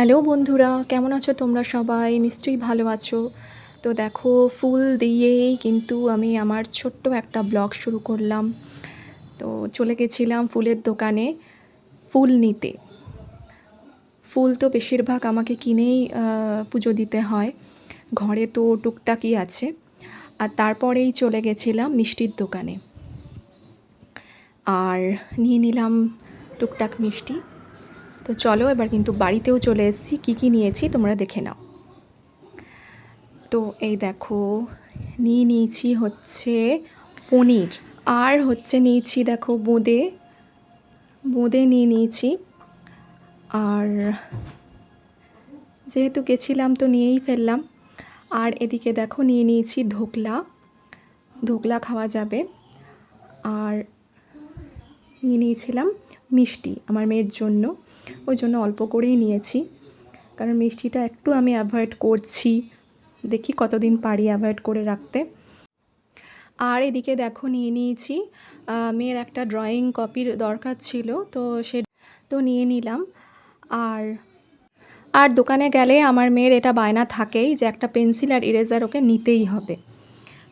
Hello বন্ধুরা, কেমন আছো তোমরা সবাই? নিশ্চয়ই ভালো আছো। তো দেখো, ফুল দিয়েই কিন্তু আমি আমার ছোট্ট একটা ব্লগ শুরু করলাম। তো চলে গেছিলাম ফুলের দোকানে ফুল নিতে। ফুল তো বেশিরভাগ আমাকে কিনেই পুজো দিতে হয়। ঘরে তো টুকটাকই আছে। আর তারপরেই চলে গেছিলাম মিষ্টির দোকানে। আর নিয়ে নিলাম টুকটাক মিষ্টি। তো চলো, এবার কিন্তু বাড়িতেও চলে এসেছি। কী নিয়েছি তোমরা দেখে নাও। তো এই দেখো, নিয়েছি হচ্ছে পনির, আর হচ্ছে নিয়েছি দেখো বোঁদে বোঁদে নিয়েছি। আর যেহেতু গেছিলাম তো নিয়েই ফেললাম। আর এদিকে দেখো নিয়েছি ধোকলা খাওয়া যাবে। আর নিয়েছিলাম মিষ্টি আমার মেয়ের জন্য, ওই জন্য অল্প করেই নিয়েছি, কারণ মিষ্টিটা একটু আমি অ্যাভয়েড করছি। দেখি কতদিন পারি অ্যাভয়েড করে রাখতে। আর এদিকে দেখো নিয়েছি মেয়ের একটা ড্রয়িং কপির দরকার ছিল, তো নিয়ে নিলাম। আর আর দোকানে গেলে আমার মেয়ের এটা বায়না থাকেই যে একটা পেন্সিল আর ইরেজার ওকে নিতেই হবে,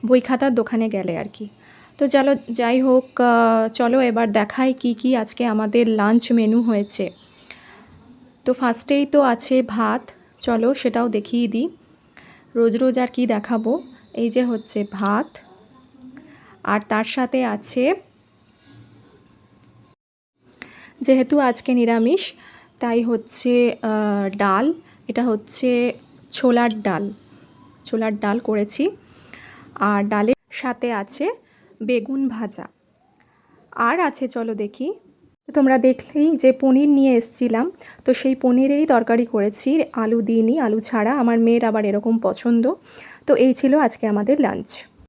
বই খাতার দোকানে গেলে আর কি। তো চলো, যাই হোক, চলো এবার দেখাই কি আজকে আমাদের লাঞ্চ মেনু হয়েছে। তো ফার্স্টেই তো আছে ভাত, চলো সেটাও দেখিয়ে দিই। রোজ আর কি দেখাবো। এই যে হচ্ছে ভাত, আর তার সাথে আছে, যেহেতু আজকে নিরামিষ তাই হচ্ছে ডাল। এটা হচ্ছে ছোলার ডাল করেছি। আর ডালের সাথে আছে বেগুন ভাজা। আর আছে, চলো দেখি। তোমরা দেখলেই যে পনির নিয়ে এসেছিলাম, তো সেই পনিরেরই তরকারি করেছি, আলু দিইনি, আলু ছাড়া। আমার মেয়ের আবার এরকম পছন্দ। তো এই ছিল আজকে আমাদের লাঞ্চ।